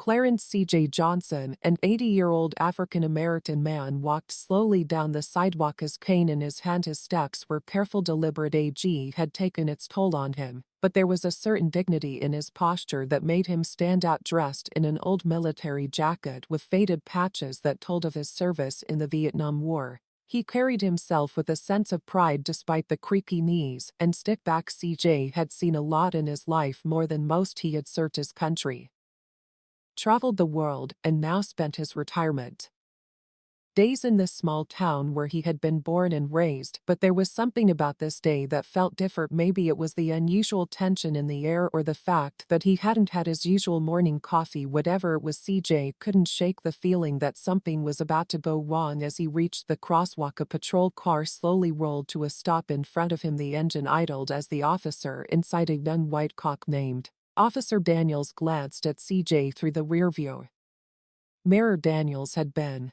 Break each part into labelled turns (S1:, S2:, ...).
S1: Clarence C.J. Johnson, an 80-year-old African-American man, walked slowly down the sidewalk, his cane in his hand. His steps were careful, deliberate. Age had taken its toll on him, but there was a certain dignity in his posture that made him stand out, dressed in an old military jacket with faded patches that told of his service in the Vietnam War. He carried himself with a sense of pride despite the creaky knees and stick back. CJ had seen a lot in his life, more than most. He had served his country, traveled the world, and now spent his retirement days in this small town where he had been born and raised. But there was something about this day that felt different. Maybe it was the unusual tension in the air, or the fact that he hadn't had his usual morning coffee. Whatever it was, CJ couldn't shake the feeling that something was about to go wrong. As he reached the crosswalk, a patrol car slowly rolled to a stop in front of him. The engine idled as the officer inside, a young white cop named Officer Daniels, glanced at CJ through the rearview mirror. Daniels had been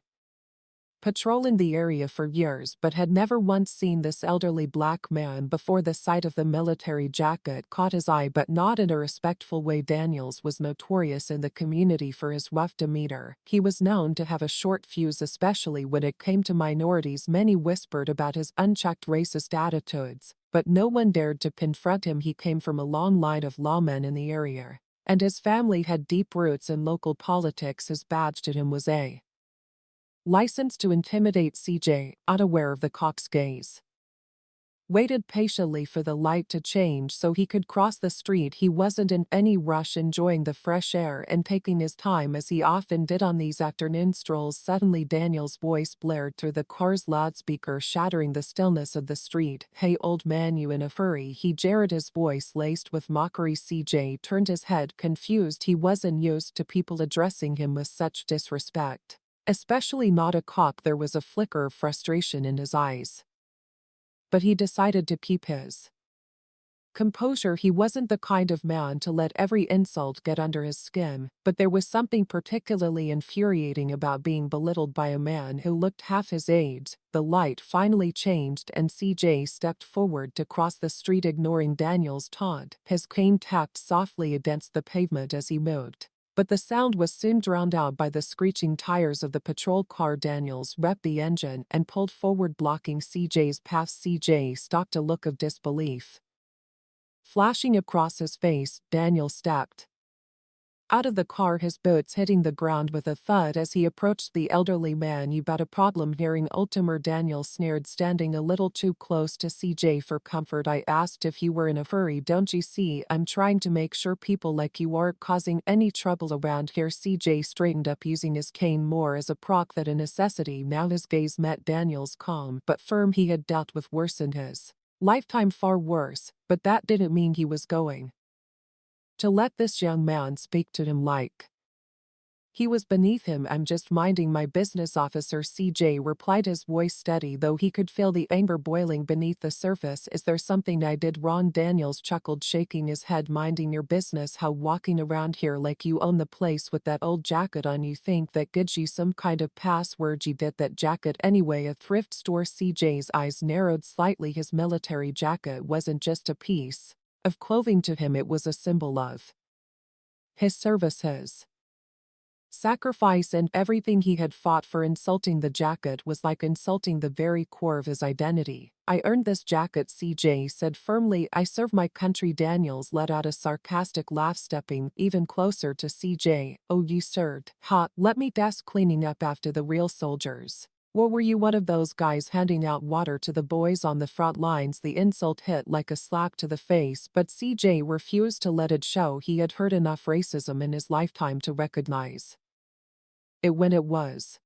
S1: patrolling the area for years but had never once seen this elderly black man before. The sight of the military jacket caught his eye, but not in a respectful way. Daniels was notorious in the community for his rough demeanor. He was known to have a short fuse, especially when it came to minorities. Many whispered about his unchecked racist attitudes, but no one dared to confront him. He came from a long line of lawmen in the area, and his family had deep roots in local politics. His badge to him was a license to intimidate. CJ, unaware of the cop's gaze, waited patiently for the light to change so he could cross the street. He wasn't in any rush, enjoying the fresh air and taking his time as he often did on these afternoon strolls. Suddenly Daniel's voice blared through the car's loudspeaker, shattering the stillness of the street. "Hey, old man, you in a hurry?" he jeered, his voice laced with mockery. CJ turned his head, confused. He wasn't used to people addressing him with such disrespect, especially not a cop. There was a flicker of frustration in his eyes, but he decided to keep his composure. He wasn't the kind of man to let every insult get under his skin, but there was something particularly infuriating about being belittled by a man who looked half his age. The light finally changed and CJ stepped forward to cross the street, ignoring Daniel's taunt. His cane tapped softly against the pavement as he moved, but the sound was soon drowned out by the screeching tires of the patrol car. Daniels revved the engine and pulled forward, blocking CJ's path. CJ stopped, a look of disbelief flashing across his face. Daniel stepped out of the car, his boots hitting the ground with a thud as he approached the elderly man. "You got a problem?" hearing Ultimer, Daniel sneered, standing a little too close to CJ for comfort. "I asked if you were in a hurry. Don't you see I'm trying to make sure people like you aren't causing any trouble around here?" CJ straightened up, using his cane more as a proc than a necessity. Now his gaze met Daniel's, calm but firm. He had dealt with worse in his lifetime, far worse, but that didn't mean he was going to let this young man speak to him like he was beneath him. "I'm just minding my business, officer," CJ replied, his voice steady, though he could feel the anger boiling beneath the surface. "Is there something I did wrong?" Daniels chuckled, shaking his head. "Minding your business? How, walking around here like you own the place with that old jacket on? You think that gives you some kind of password? You did that jacket anyway, a thrift store?" CJ's eyes narrowed slightly. His military jacket wasn't just a piece of clothing to him, it was a symbol of his service, his sacrifice, and everything he had fought for. Insulting the jacket was like insulting the very core of his identity. "I earned this jacket," CJ said firmly. "I serve my country." Daniels let out a sarcastic laugh, stepping even closer to CJ. "Oh, you served? Ha, let me guess, cleaning up after the real soldiers. Or were you one of those guys handing out water to the boys on the front lines?" The insult hit like a slap to the face, but CJ refused to let it show. He had heard enough racism in his lifetime to recognize it when it was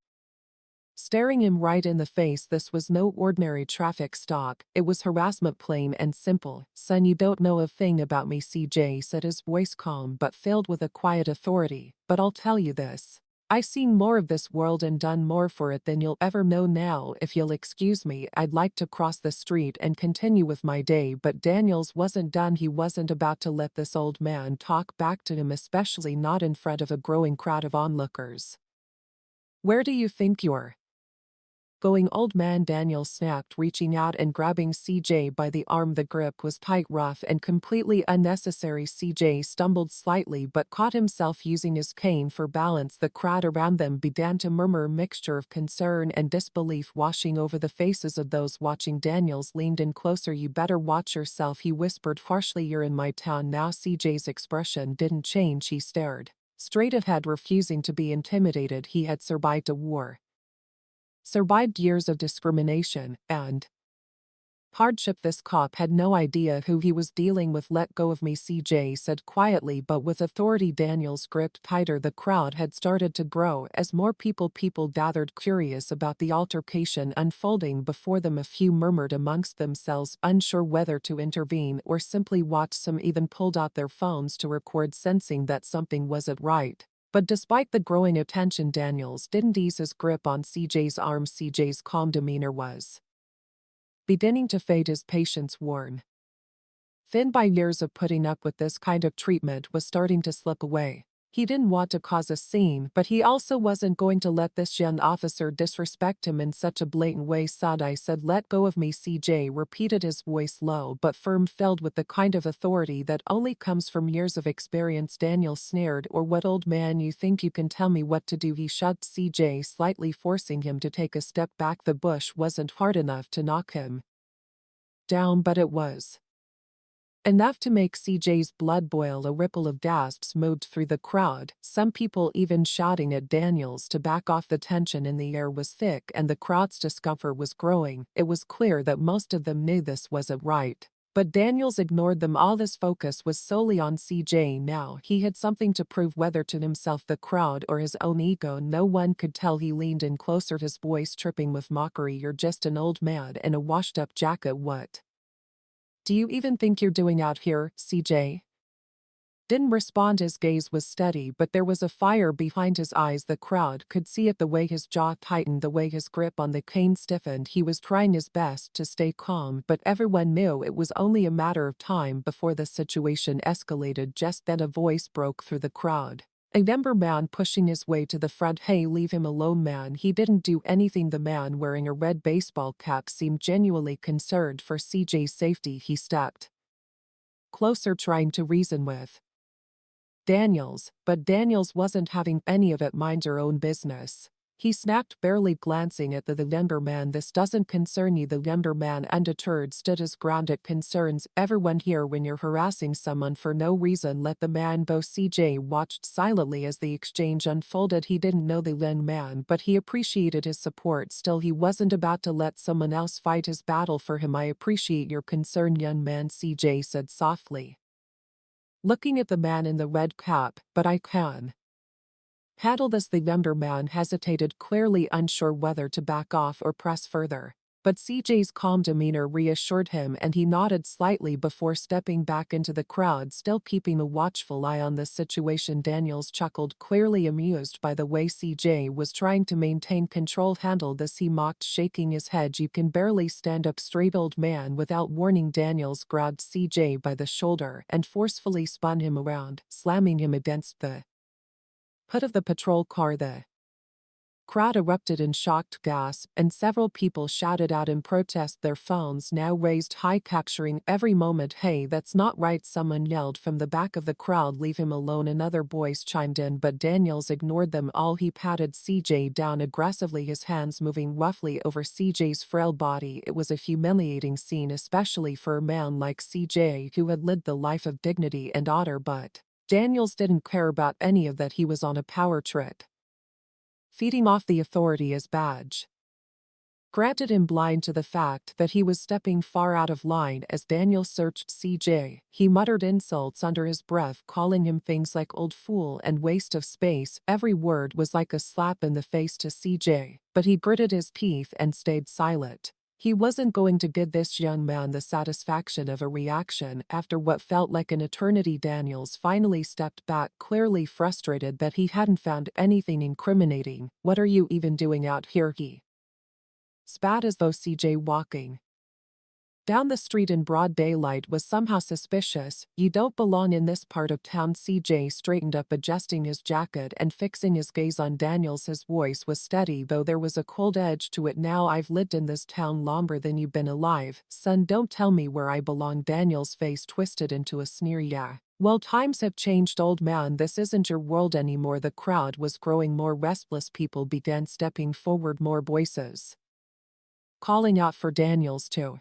S1: staring him right in the face. This was no ordinary traffic stop. It was harassment, plain and simple. "Son, you don't know a thing about me," CJ said, his voice calm but filled with a quiet authority. "But I'll tell you this. I've seen more of this world and done more for it than you'll ever know. Now, if you'll excuse me, I'd like to cross the street and continue with my day." But Daniels wasn't done. He wasn't about to let this old man talk back to him, especially not in front of a growing crowd of onlookers. "Where do you think you're Going, old man, Daniels snapped, reaching out and grabbing CJ by the arm. The grip was tight, rough, and completely unnecessary. CJ stumbled slightly but caught himself using his cane for balance. The crowd around them began to murmur, a mixture of concern and disbelief washing over the faces of those watching. Daniels leaned in closer. "You better watch yourself," he whispered harshly. "You're in my town now." CJ's expression didn't change. He stared straight ahead, refusing to be intimidated. He had survived a war, survived years of discrimination and hardship. This cop had no idea who he was dealing with. "Let go of me," CJ said quietly but with authority. Daniels gripped tighter. The crowd had started to grow as more people gathered, curious about the altercation unfolding before them. A few murmured amongst themselves, unsure whether to intervene or simply watch. Some even pulled out their phones to record, sensing that something wasn't right. But despite the growing attention, Daniels didn't ease his grip on CJ's arm. CJ's calm demeanor was beginning to fade. His patience, worn thin by years of putting up with this kind of treatment, was starting to slip away. He didn't want to cause a scene, but he also wasn't going to let this young officer disrespect him in such a blatant way. "Sad," I said. "Let go of me," CJ repeated, his voice low but firm, filled with the kind of authority that only comes from years of experience. Daniel sneered. "Or what, old man? You think you can tell me what to do?" He shoved CJ, slightly forcing him to take a step back. The push wasn't hard enough to knock him down, but it was enough to make CJ's blood boil. A ripple of gasps moved through the crowd, some people even shouting at Daniels to back off. The tension in the air was thick and the crowd's discomfort was growing. It was clear that most of them knew this wasn't right, but Daniels ignored them all. His focus was solely on CJ now. He had something to prove, whether to himself, the crowd, or his own ego. No one could tell. He leaned in closer, his voice tripping with mockery. "You're just an old man in a washed-up jacket. What do you even think you're doing out here?" CJ didn't respond. His gaze was steady, but there was a fire behind his eyes. The crowd could see it, the way his jaw tightened, the way his grip on the cane stiffened. He was trying his best to stay calm, but everyone knew it was only a matter of time before the situation escalated. Just then a voice broke through the crowd. A younger man pushing his way to the front. "Hey, leave him alone, man. He didn't do anything." The man wearing a red baseball cap seemed genuinely concerned for CJ's safety. He stepped closer, trying to reason with Daniels, but Daniels wasn't having any of it. "Mind your own business," he snapped, barely glancing at the younger man. "This doesn't concern you." The younger man, undeterred, stood his ground. "It concerns everyone here when you're harassing someone for no reason. Let the man go." CJ watched silently as the exchange unfolded. He didn't know the young man, but he appreciated his support. Still, he wasn't about to let someone else fight his battle for him. "I appreciate your concern, young man," CJ said softly, looking at the man in the red cap, "but I can handle this." The younger man hesitated, clearly unsure whether to back off or press further. But CJ's calm demeanor reassured him, and he nodded slightly before stepping back into the crowd, still keeping a watchful eye on the situation. Daniels chuckled, clearly amused by the way CJ was trying to maintain control. "Handle this," he mocked, shaking his head. "You can barely stand up straight, old man." Without warning, Daniels grabbed CJ by the shoulder and forcefully spun him around, slamming him against the hood of the patrol car. The crowd erupted in shocked gasps, and several people shouted out in protest, their phones now raised high, capturing every moment. "Hey, that's not right," someone yelled from the back of the crowd. "Leave him alone," another voice chimed in, but Daniels ignored them all. He patted CJ down aggressively, his hands moving roughly over CJ's frail body. It was a humiliating scene, especially for a man like CJ who had lived the life of dignity and honor, but Daniels didn't care about any of that. He was on a power trip, feeding off the authority as badge granted him, blind to the fact that he was stepping far out of line. As Daniel searched CJ, he muttered insults under his breath, calling him things like old fool and waste of space. Every word was like a slap in the face to CJ, but he gritted his teeth and stayed silent. He wasn't going to give this young man the satisfaction of a reaction. After what felt like an eternity, Daniels finally stepped back, clearly frustrated that he hadn't found anything incriminating. "What are you even doing out here?" he spat, as though CJ walking Down the street in broad daylight was somehow suspicious. "You don't belong in this part of town." CJ straightened up, adjusting his jacket and fixing his gaze on Daniels. His voice was steady, though there was a cold edge to it now. "I've lived in this town longer than you've been alive, son. Don't tell me where I belong." Daniels' face twisted into a sneer. "Yeah. Well, times have changed, old man. This isn't your world anymore." The crowd was growing more restless. People began stepping forward, more voices calling out for Daniels to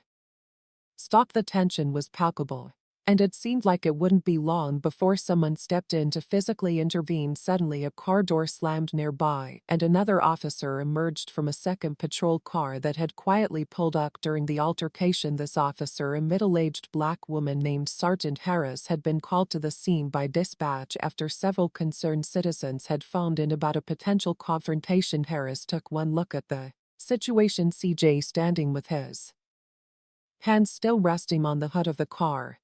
S1: stop. The tension was palpable, and it seemed like it wouldn't be long before someone stepped in to physically intervene. Suddenly, a car door slammed nearby, and another officer emerged from a second patrol car that had quietly pulled up during the altercation. This officer, a middle-aged black woman named Sergeant Harris, had been called to the scene by dispatch after several concerned citizens had phoned in about a potential confrontation. Harris took one look at the situation, CJ standing with his hands still resting on the hood of the car,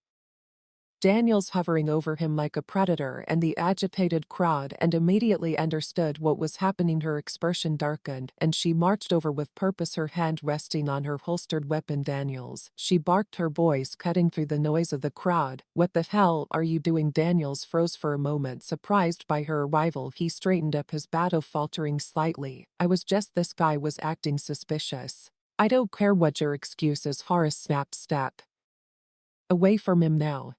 S1: Daniels hovering over him like a predator, and the agitated crowd, and immediately understood what was happening. Her expression darkened, and she marched over with purpose, her hand resting on her holstered weapon. "Daniels," she barked, her voice cutting through the noise of the crowd. "What the hell are you doing?" Daniels froze for a moment, surprised by her arrival. He straightened up, his battle faltering slightly. " This guy was acting suspicious." "I don't care what your excuse is," Horace snapped. "Step away from him now."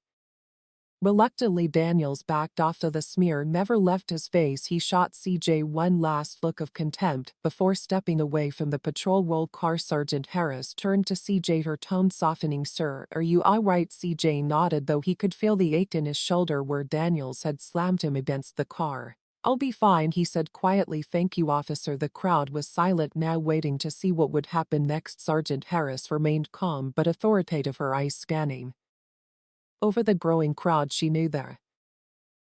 S1: Reluctantly, Daniels backed off, though the smear never left his face. He shot CJ one last look of contempt before stepping away from the patrol roll car. Sergeant Harris turned to CJ, her tone softening. "Sir, are you all right?" CJ nodded, though he could feel the ache in his shoulder where Daniels had slammed him against the car. "I'll be fine," he said quietly. "Thank you, officer." The crowd was silent now, waiting to see what would happen next. Sergeant Harris remained calm but authoritative, her eyes scanning over the growing crowd. She knew the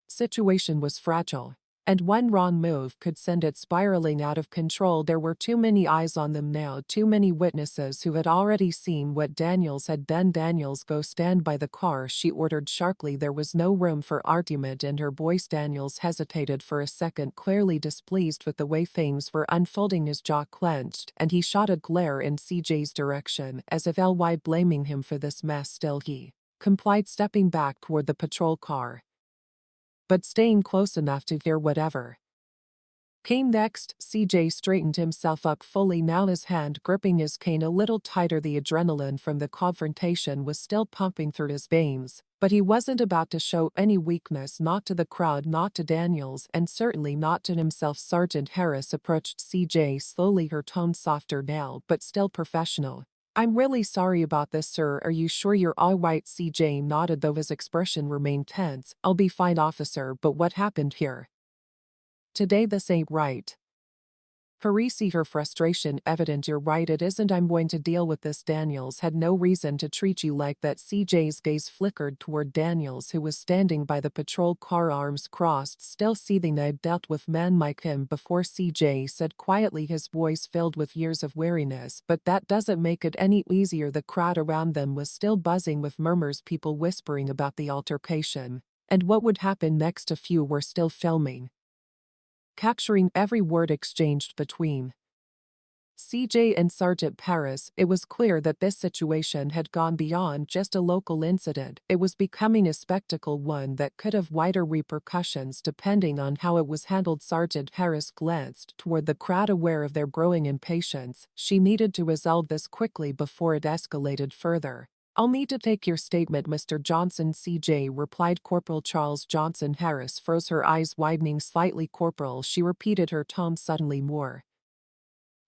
S1: situation was fragile, and one wrong move could send it spiraling out of control. There were too many eyes on them now, too many witnesses who had already seen what Daniels had done. "Daniels, go stand by the car," she ordered sharply. There was no room for argument in her voice. Daniels hesitated for a second, clearly displeased with the way things were unfolding. His jaw clenched, and he shot a glare in CJ's direction, as if blaming him for this mess. Still, he complied, stepping back toward the patrol car, but staying close enough to hear whatever came next. CJ straightened himself up fully now, his hand gripping his cane a little tighter. The adrenaline from the confrontation was still pumping through his veins, but he wasn't about to show any weakness, not to the crowd, not to Daniels, and certainly not to himself. Sergeant Harris approached CJ slowly, her tone softer now, but still professional. "I'm really sorry about this, sir. Are you sure you're all right?" CJ nodded, though his expression remained tense. "I'll be fine, officer, but what happened here today? This ain't right." Parisi, her frustration evident. "You're right, it isn't. I'm going to deal with this. Daniels had no reason to treat you like that." CJ's gaze flickered toward Daniels, who was standing by the patrol car, arms crossed, still seething. "I've dealt with men like him before," CJ said quietly, his voice filled with years of weariness, "but that doesn't make it any easier." The crowd around them was still buzzing with murmurs, people whispering about the altercation and what would happen next. A few were still filming, capturing every word exchanged between CJ and Sergeant Paris. It was clear that this situation had gone beyond just a local incident. It was becoming a spectacle, one that could have wider repercussions depending on how it was handled. Sergeant Harris glanced toward the crowd, aware of their growing impatience. She needed to resolve this quickly before it escalated further. "I'll need to take your statement, Mr. Johnson," CJ replied. "Corporal Charles Johnson." Harris froze, her eyes widening slightly. "Corporal," she repeated, her tone suddenly more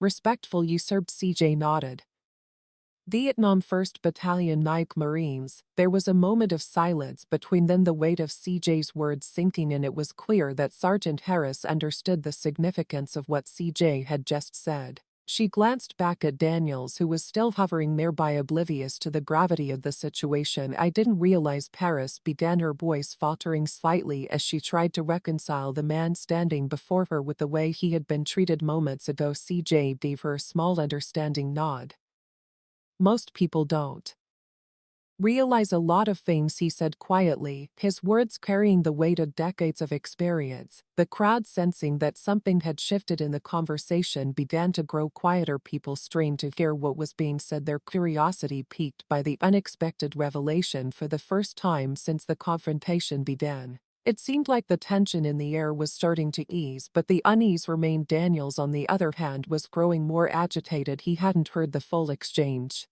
S1: respectful. "You served?" CJ nodded. "Vietnam 1st Battalion, Nike Marines." There was a moment of silence between them, the weight of CJ's words sinking in. It was clear that Sergeant Harris understood the significance of what CJ had just said. She glanced back at Daniels, who was still hovering nearby, oblivious to the gravity of the situation. "I didn't realize." Paris began, her voice faltering slightly as she tried to reconcile the man standing before her with the way he had been treated moments ago. CJ gave her a small understanding nod. "Most people don't." Realize a lot of things, he said quietly, his words carrying the weight of decades of experience. The crowd, sensing that something had shifted in the conversation, began to grow quieter. People strained to hear what was being said, their curiosity piqued by the unexpected revelation for the first time since the confrontation began. It seemed like the tension in the air was starting to ease, but the unease remained. Daniels, on the other hand, was growing more agitated. He hadn't heard the full exchange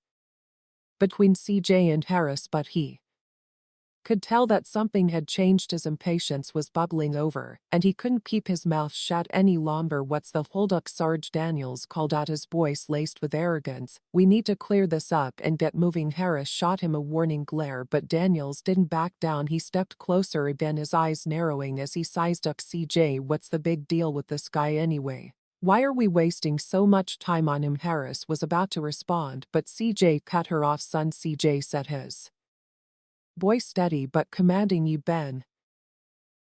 S1: between CJ and Harris, but he could tell that something had changed. His impatience was bubbling over, and he couldn't keep his mouth shut any longer. "What's the holdup, Sarge?" Daniels called out, his voice laced with arrogance. "We need to clear this up and get moving." Harris shot him a warning glare, but Daniels didn't back down. He stepped closer again, his eyes narrowing as he sized up CJ. "What's the big deal with this guy anyway? Why are we wasting so much time on him?" Harris was about to respond, but CJ cut her off. "Son," CJ said, his voice steady but commanding, "you've been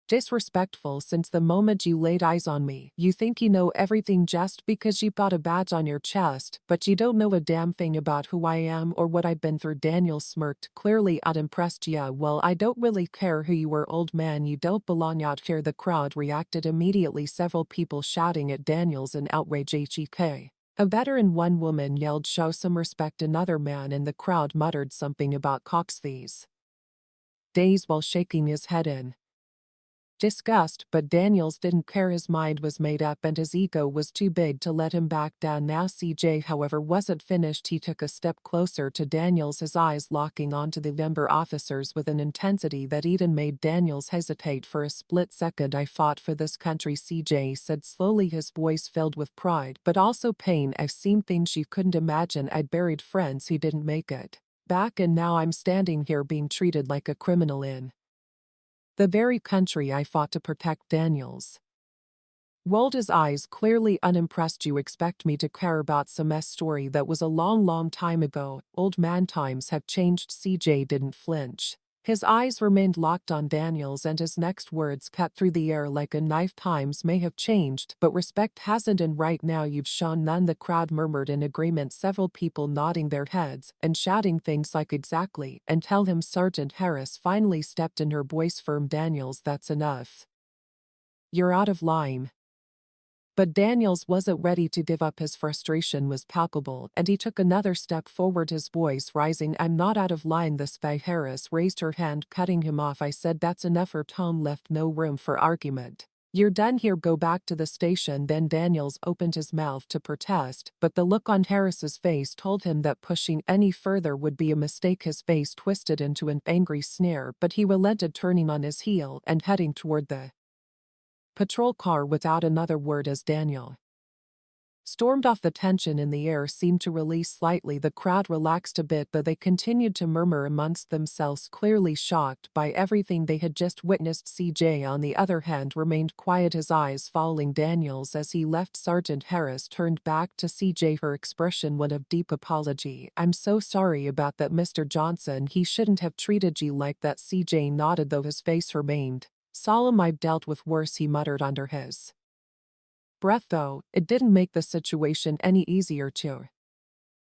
S1: disrespectful since the moment you laid eyes on me. You think you know everything just because you've got a badge on your chest, but you don't know a damn thing about who I am or what I've been through." Daniel smirked, clearly unimpressed. "Yeah, well, I don't really care who you were, old man. You don't belong out here." The crowd reacted immediately, several people shouting at Daniels in outrage. "HEK. A veteran," one woman yelled. "Show some respect." Another man in the crowd muttered something about Cox these days while shaking his head in disgust, but Daniels didn't care. His mind was made up and his ego was too big to let him back down now. CJ, however, wasn't finished. He took a step closer to Daniels, his eyes locking onto the member officers with an intensity that even made Daniels hesitate for a split second. "I fought for this country," CJ said slowly, his voice filled with pride but also pain. "I've seen things you couldn't imagine. I'd buried friends who didn't make it back, and now I'm standing here being treated like a criminal in the very country I fought to protect." Daniels rolled his eyes, clearly unimpressed. "You expect me to care about some story that was a long, long time ago, old man? Times have changed." CJ didn't flinch. His eyes remained locked on Daniels, and his next words cut through the air like a knife. "Times may have changed, but respect hasn't, and right now you've shown none." The crowd murmured in agreement, several people nodding their heads and shouting things like "exactly," and "tell him." Sergeant Harris finally stepped in, her voice firm. "Daniels, that's enough. You're out of line." But Daniels wasn't ready to give up. His frustration was palpable, and he took another step forward, his voice rising. "I'm not out of line." The spy. Harris raised her hand, cutting him off. "I said that's enough." Her tone left no room for argument. "You're done here. Go back to the station." Then Daniels opened his mouth to protest, but the look on Harris's face told him that pushing any further would be a mistake. His face twisted into an angry sneer, but he relented, turning on his heel and heading toward the patrol car without another word. As Daniel stormed off, the tension in the air seemed to release slightly. The crowd relaxed a bit, but they continued to murmur amongst themselves, clearly shocked by everything they had just witnessed. CJ, on the other hand, remained quiet, his eyes following Daniels as he left. Sergeant Harris turned back to CJ, her expression one of deep apology. "I'm so sorry about that, Mr. Johnson. He shouldn't have treated you like that." CJ nodded, though his face remained solemn. "I've dealt with worse," he muttered under his breath, though it didn't make the situation any easier to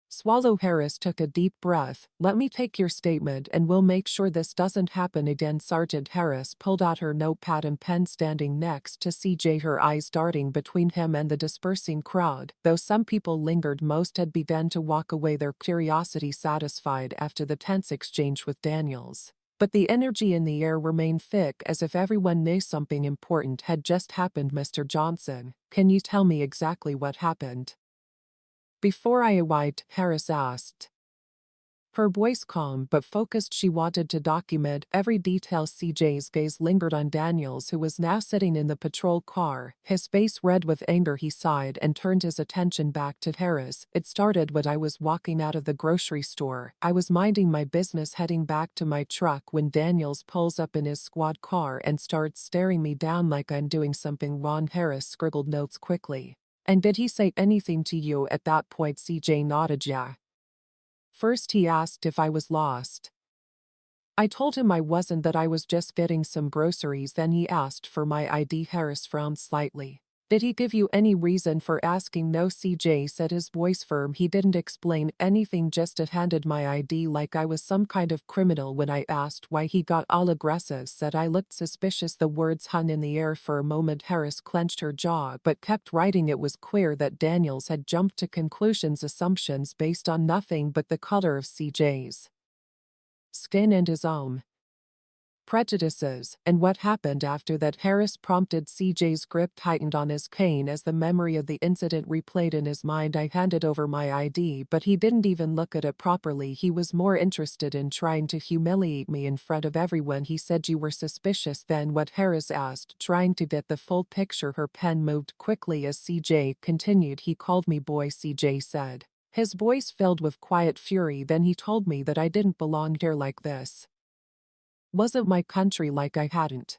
S1: swallow. Harris took a deep breath. "Let me take your statement and we'll make sure this doesn't happen again." Sergeant Harris pulled out her notepad and pen, standing next to CJ, her eyes darting between him and the dispersing crowd. Though some people lingered, most had begun to walk away, their curiosity satisfied after the tense exchange with Daniels. But the energy in the air remained thick, as if everyone knew something important had just happened. "Mr. Johnson, can you tell me exactly what happened before I arrived?" Harris asked, her voice calm but focused. She wanted to document every detail. CJ's gaze lingered on Daniels, who was now sitting in the patrol car, his face red with anger. He sighed and turned his attention back to Harris. "It started when I was walking out of the grocery store. I was minding my business, heading back to my truck, when Daniels pulls up in his squad car and starts staring me down like I'm doing something wrong." Harris scribbled notes quickly. "And did he say anything to you at that point?" CJ nodded. "Yeah. First he asked if I was lost. I told him I wasn't, that I was just getting some groceries. Then he asked for my ID." Harris frowned slightly. Did he give you any reason for asking? No, CJ said, his voice firm. He didn't explain anything, just handed my ID like I was some kind of criminal. When I asked why, he got all aggressive, said I looked suspicious. The words hung in the air for a moment. Harris clenched her jaw but kept writing. It was clear that Daniels had jumped to conclusions, assumptions based on nothing but the color of CJ's skin and his own prejudices. And what happened after that? Harris prompted. CJ's grip tightened on his cane as the memory of the incident replayed in his mind. I handed over my ID, but he didn't even look at it properly. He was more interested in trying to humiliate me in front of everyone. He said you were suspicious then? What? Harris asked, trying to get the full picture. Her pen moved quickly as CJ continued. He called me boy, CJ said, his voice filled with quiet fury. Then he told me that I didn't belong here, like this wasn't my country, like I hadn't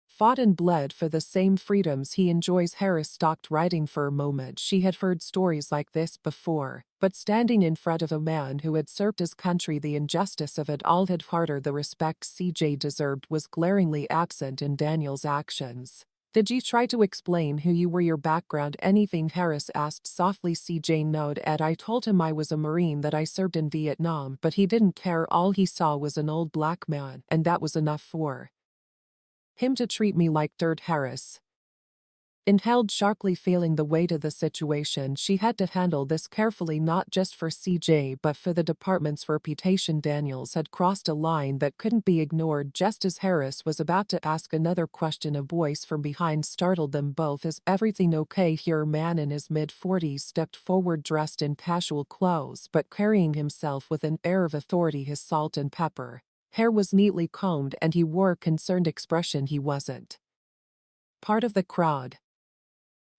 S1: fought and bled for the same freedoms he enjoys. Harris stopped writing for a moment. She had heard stories like this before, but standing in front of a man who had served his country, the injustice of it all had harder. The respect CJ deserved was glaringly absent in Daniel's actions. Did you try to explain who you were, your background, anything? Harris asked softly. CJ nodded. I told him I was a Marine, that I served in Vietnam, but he didn't care. All he saw was an old black man, and that was enough for him to treat me like dirt. Harris inhaled sharply, feeling the weight of the situation. She had to handle this carefully, not just for CJ but for the department's reputation. Daniels had crossed a line that couldn't be ignored. Just as Harris was about to ask another question, a voice from behind startled them both. Is everything okay here? A man in his mid-40s stepped forward, dressed in casual clothes but carrying himself with an air of authority. His salt and pepper hair was neatly combed and he wore a concerned expression. He wasn't part of the crowd.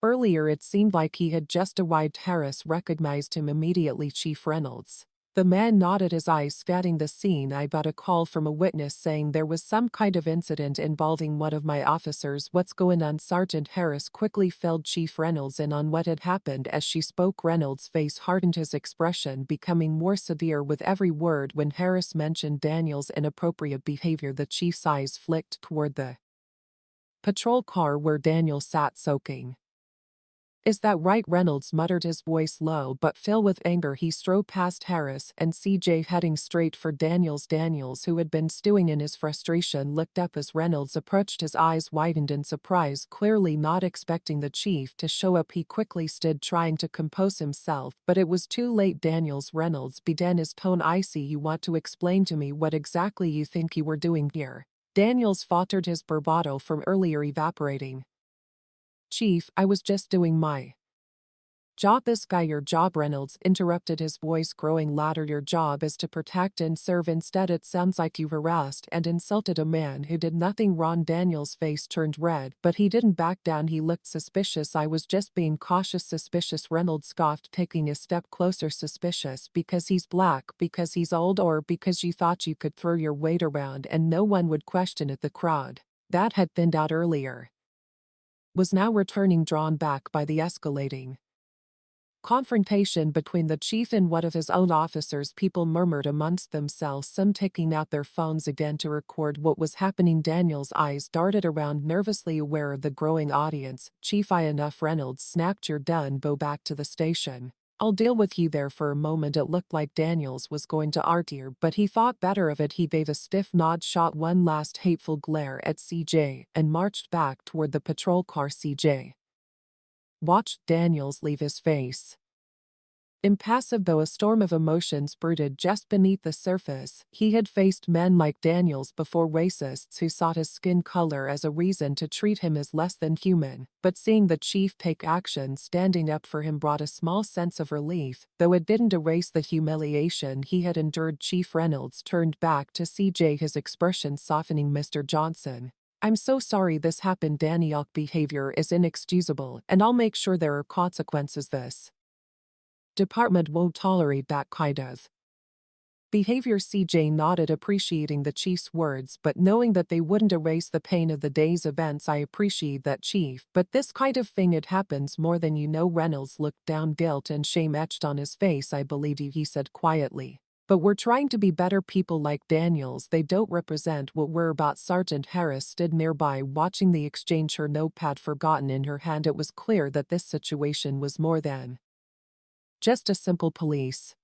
S1: Earlier it seemed like he had just arrived. Harris recognized him immediately. Chief Reynolds. The man nodded, his eyes scanning the scene. I got a call from a witness saying there was some kind of incident involving one of my officers. What's going on, Sergeant? Harris quickly filled Chief Reynolds in on what had happened. As she spoke, Reynolds' face hardened, his expression becoming more severe with every word. When Harris mentioned Daniel's inappropriate behavior, the chief's eyes flicked toward the patrol car where Daniel sat soaking. Is that right? Reynolds muttered, his voice low but filled with anger. He strode past Harris and CJ, heading straight for Daniels. Daniels, who had been stewing in his frustration, looked up as Reynolds approached. His eyes widened in surprise, clearly not expecting the chief to show up. He quickly stood, trying to compose himself, but it was too late. Daniels, Reynolds began, his tone icy. You want to explain to me what exactly you think you were doing here? Daniels faltered, his bravado from earlier evaporating. Chief, I was just doing my job. This guy, your job? Reynolds interrupted, his voice growing louder. Your job is to protect and serve. Instead, it sounds like you harassed and insulted a man who did nothing wrong. Daniel's face turned red, but he didn't back down. He looked suspicious. I was just being cautious. Suspicious? Reynolds scoffed, taking a step closer. Suspicious because he's black, because he's old, or because you thought you could throw your weight around and no one would question it? The crowd that had thinned out earlier was now returning, drawn back by the escalating confrontation between the chief and one of his own officers. People murmured amongst themselves, some taking out their phones again to record what was happening. Daniel's eyes darted around, nervously aware of the growing audience. Chief, enough. Reynolds snapped. You're done. Go back to the station. I'll deal with you there. For a moment it looked like Daniels was going to argue, but he thought better of it. He gave a stiff nod, shot one last hateful glare at CJ, and marched back toward the patrol car. CJ watched Daniels leave, his face impassive, though a storm of emotions brooded just beneath the surface. He had faced men like Daniels before, racists who sought his skin color as a reason to treat him as less than human, but seeing the chief take action, standing up for him, brought a small sense of relief, though it didn't erase the humiliation he had endured. Chief Reynolds turned back to CJ, his expression softening. Mr. Johnson, I'm so sorry this happened. Daniel's behavior is inexcusable, and I'll make sure there are consequences. This department won't tolerate that kind of behavior. CJ nodded, appreciating the chief's words, but knowing that they wouldn't erase the pain of the day's events. I appreciate that, Chief, but this kind of thing, it happens more than you know. Reynolds looked down, guilt and shame etched on his face. I believe you, he said quietly, But we're trying to be better people like Daniels. They don't represent what we're about. Sergeant Harris stood nearby watching the exchange, her notepad forgotten in her hand. It was clear that this situation was more than just a simple police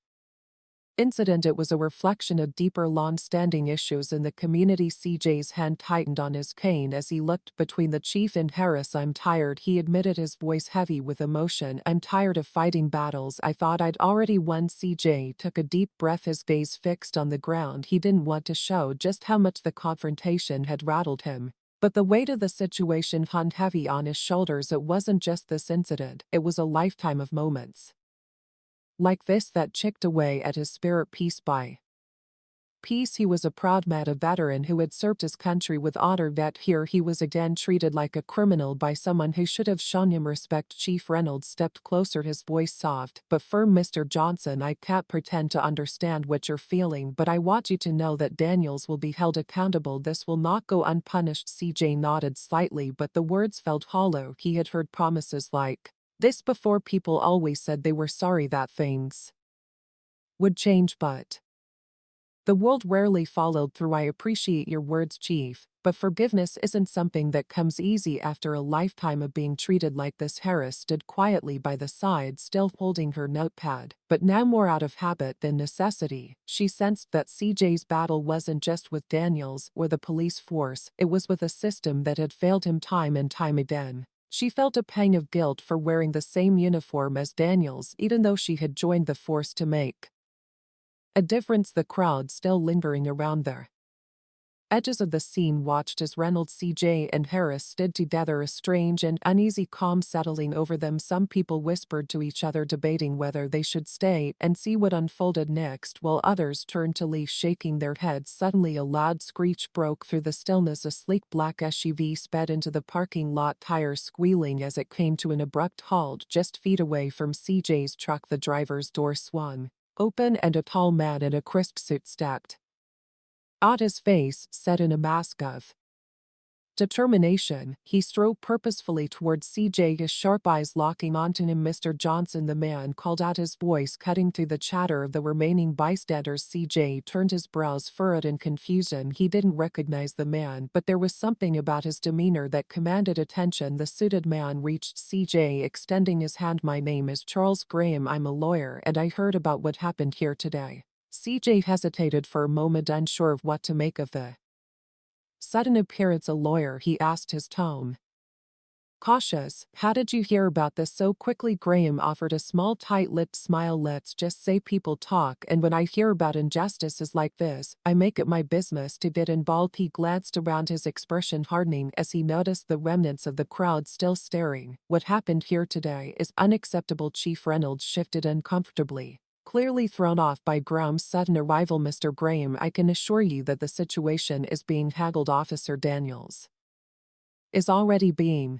S1: incident. It was a reflection of deeper long-standing issues in the community. CJ's hand tightened on his cane as he looked between the chief and Harris. I'm tired, he admitted, his voice heavy with emotion. I'm tired of fighting battles I thought I'd already won. CJ took a deep breath, his gaze fixed on the ground. He didn't want to show just how much the confrontation had rattled him. But the weight of the situation hung heavy on his shoulders. It wasn't just this incident, it was a lifetime of moments like this that chipped away at his spirit piece by piece. He was a proud man, a veteran who had served his country with honor, yet here he was again treated like a criminal by someone who should have shown him respect. Chief Reynolds stepped closer, his voice soft but firm. Mr. Johnson, I can't pretend to understand what you're feeling, but I want you to know that Daniels will be held accountable. This will not go unpunished. CJ nodded slightly, but the words felt hollow. He had heard promises like this before. People always said they were sorry that things would change, but the world rarely followed through. I appreciate your words, Chief, but forgiveness isn't something that comes easy after a lifetime of being treated like this. Harris stood quietly by the side, still holding her notepad, but now more out of habit than necessity. She sensed that CJ's battle wasn't just with Daniels or the police force, it was with a system that had failed him time and time again. She felt a pang of guilt for wearing the same uniform as Daniels, even though she had joined the force to make a difference. The crowd still lingering around the edges of the scene watched as Reynolds, CJ, and Harris stood together, a strange and uneasy calm settling over them. Some people whispered to each other, debating whether they should stay and see what unfolded next, while others turned to leave, shaking their heads. Suddenly a loud screech broke through the stillness. A sleek black SUV sped into the parking lot, tires squealing as it came to an abrupt halt just feet away from CJ's truck. The driver's door swung open and a tall man in a crisp suit stepped out, his face set in a mask of determination. He strode purposefully towards CJ, his sharp eyes locking onto him. Mr. Johnson, the man called out, his voice cutting through the chatter of the remaining bystanders. CJ turned, his brows furrowed in confusion. He didn't recognize the man, but there was something about his demeanor that commanded attention. The suited man reached CJ, extending his hand. My name is Charles Graham. I'm a lawyer, and I heard about what happened here today. CJ hesitated for a moment, unsure of what to make of the sudden appearance. A lawyer, he asked, his tone cautious. How did you hear about this so quickly? Graham offered a small tight-lipped smile. Let's just say people talk, and when I hear about injustices like this, I make it my business to get involved. He glanced around, his expression hardening as he noticed the remnants of the crowd still staring. What happened here today is unacceptable. Chief Reynolds shifted uncomfortably, clearly thrown off by Graham's sudden arrival. Mr. Graham, I can assure you that the situation is being handled. Officer Daniels is already being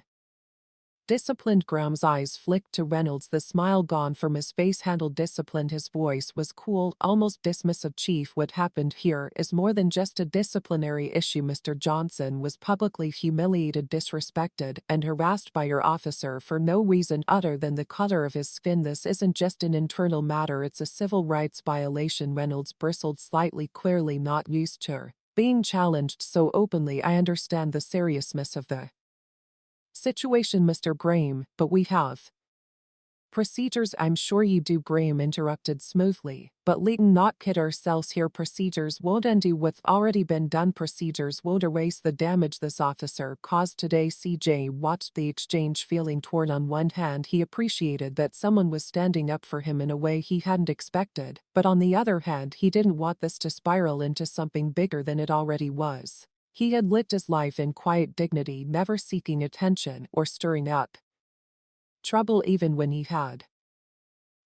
S1: disciplined. Graham's eyes flicked to Reynolds, the smile gone from his face. Handled, disciplined? His voice was cool, almost dismissive. Chief, what happened here is more than just a disciplinary issue. Mr. Johnson was publicly humiliated, disrespected, and harassed by your officer for no reason other than the color of his skin. This isn't just an internal matter, it's a civil rights violation. Reynolds bristled slightly, clearly not used to being challenged so openly. I understand the seriousness of the situation, Mr. Graham, but we have procedures. I'm sure you do, Graham interrupted smoothly, but let's not kid ourselves here. Procedures won't undo what's already been done. Procedures won't erase the damage this officer caused today. CJ watched the exchange, feeling torn. On one hand, he appreciated that someone was standing up for him in a way he hadn't expected, but on the other hand, he didn't want this to spiral into something bigger than it already was. He had lived his life in quiet dignity, never seeking attention or stirring up trouble, even when he had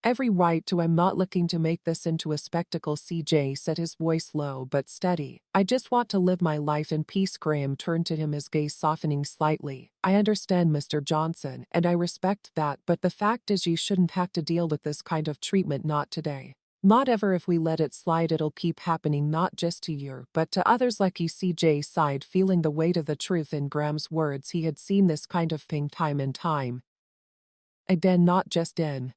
S1: every right to. I'm not looking to make this into a spectacle. CJ said, his voice low but steady. I just want to live my life in peace. Graham turned to him, his gaze softening slightly. I understand, Mr. Johnson, and I respect that, but the fact is you shouldn't have to deal with this kind of treatment. Not today. Not ever. If we let it slide, it'll keep happening, not just to you, but to others like you. CJ sighed, feeling the weight of the truth in Graham's words. He had seen this kind of thing time and time again, not just in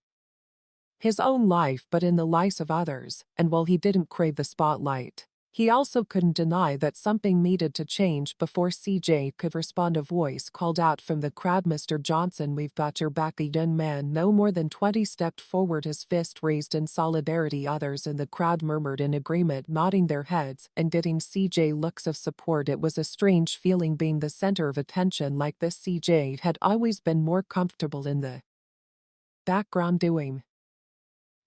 S1: his own life but in the lives of others, and while he didn't crave the spotlight, he also couldn't deny that something needed to change before CJ could respond. A voice called out from the crowd, "Mr. Johnson, we've got your back." A young man no more than 20 stepped forward, his fist raised in solidarity. Others in the crowd murmured in agreement, nodding their heads and getting CJ looks of support. It was a strange feeling being the center of attention like this. CJ had always been more comfortable in the background doing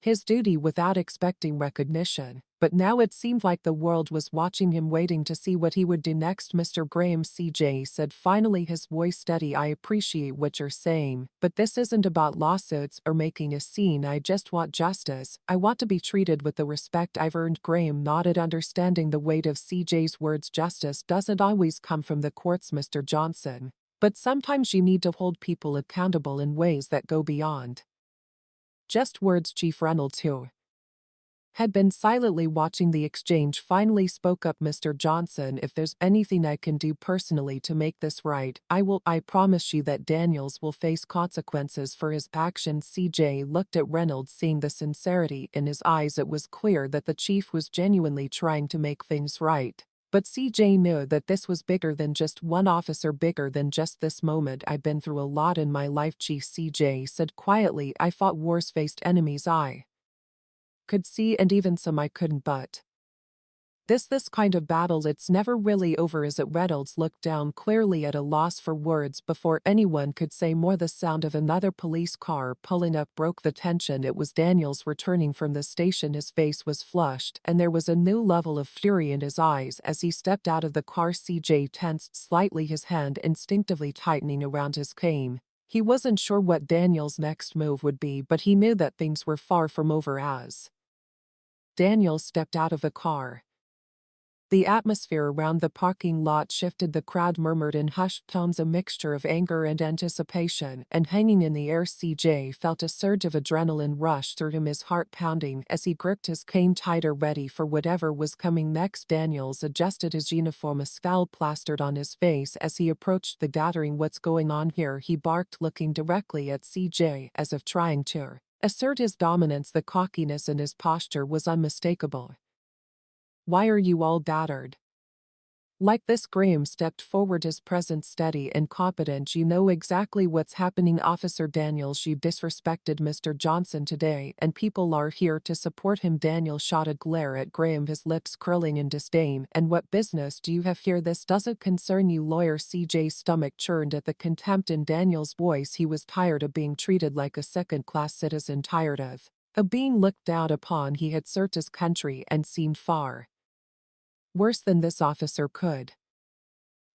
S1: his duty without expecting recognition, but now it seemed like the world was watching him, waiting to see what he would do next. "Mr. Graham," CJ said finally, his voice steady, "I appreciate what you're saying, but this isn't about lawsuits or making a scene. I just want justice. I want to be treated with the respect I've earned." Graham nodded, understanding the weight of CJ's words. "Justice doesn't always come from the courts, Mr. Johnson, but sometimes you need to hold people accountable in ways that go beyond just words." Chief Reynolds, who had been silently watching the exchange, finally spoke up. "Mr. Johnson, if there's anything I can do personally to make this right, I will. I promise you that Daniels will face consequences for his actions." CJ looked at Reynolds, seeing the sincerity in his eyes. It was clear that the chief was genuinely trying to make things right. But CJ knew that this was bigger than just one officer, bigger than just this moment. "I've been through a lot in my life, Chief," CJ said quietly. "I fought wars, faced enemies I could see, and even some I couldn't, but this kind of battle, it's never really over, is it?" Reynolds looked down, clearly at a loss for words. Before anyone could say more, the sound of another police car pulling up broke the tension. It was Daniels returning from the station. His face was flushed, and there was a new level of fury in his eyes as he stepped out of the car. CJ tensed slightly, his hand instinctively tightening around his cane. He wasn't sure what Daniels' next move would be, but he knew that things were far from over as Daniels stepped out of the car. The atmosphere around the parking lot shifted. The crowd murmured in hushed tones, a mixture of anger and anticipation, and hanging in the air. CJ felt a surge of adrenaline rush through him, his heart pounding as he gripped his cane tighter, ready for whatever was coming next. Daniels adjusted his uniform, a scowl plastered on his face as he approached the gathering. "What's going on here?" he barked, looking directly at CJ as if trying to assert his dominance. The cockiness in his posture was unmistakable. "Why are you all battered like this?" Graham stepped forward, his presence steady and competent. "You know exactly what's happening, Officer Daniels. You disrespected Mr. Johnson today, and people are here to support him." Daniels shot a glare at Graham, his lips curling in disdain. "And what business do you have here? This doesn't concern you, lawyer." CJ's stomach churned at the contempt in Daniels' voice. He was tired of being treated like a second-class citizen, tired of being looked down upon. He had served his country and seemed far worse than this officer could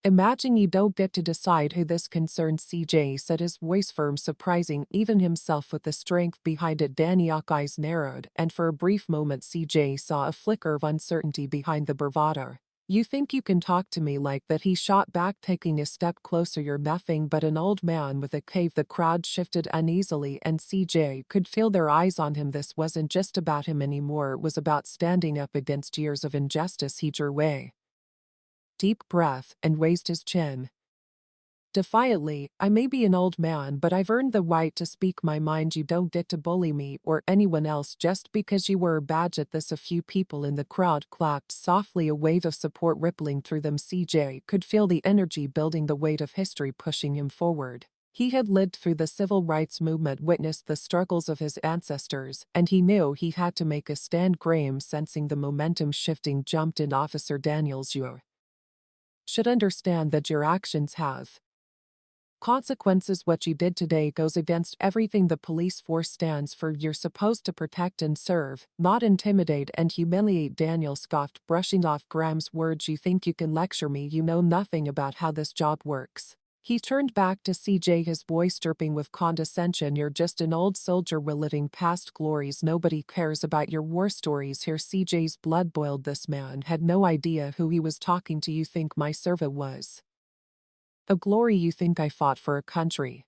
S1: imagine. "You don't get to decide who this concerns," CJ said, his voice firm, surprising even himself with the strength behind it. Daniels' eyes narrowed, and for a brief moment CJ saw a flicker of uncertainty behind the bravado. "You think you can talk to me like that?" he shot back, taking a step closer. "You're nothing but an old man with a cave." The crowd shifted uneasily, and CJ could feel their eyes on him. This wasn't just about him anymore, it was about standing up against years of injustice. He drew a deep breath and raised his chin defiantly. "I may be an old man, but I've earned the right to speak my mind. You don't get to bully me or anyone else just because you wear a badge." At this, a few people in the crowd clapped softly, a wave of support rippling through them. CJ could feel the energy building, the weight of history pushing him forward. He had lived through the civil rights movement, witnessed the struggles of his ancestors, and he knew he had to make a stand. Graham, sensing the momentum shifting, jumped in. "Officer Daniels, you should understand that your actions have consequences. What you did today goes against everything the police force stands for. You're supposed to protect and serve, not intimidate and humiliate." Daniel scoffed, brushing off Graham's words. "You think you can lecture me? You know nothing about how this job works." He turned back to CJ, his voice dripping with condescension. "You're just an old soldier reliving past glories. Nobody cares about your war stories here." CJ's blood boiled. This man had no idea who he was talking to. "You think my service was a glory? You think I fought for a country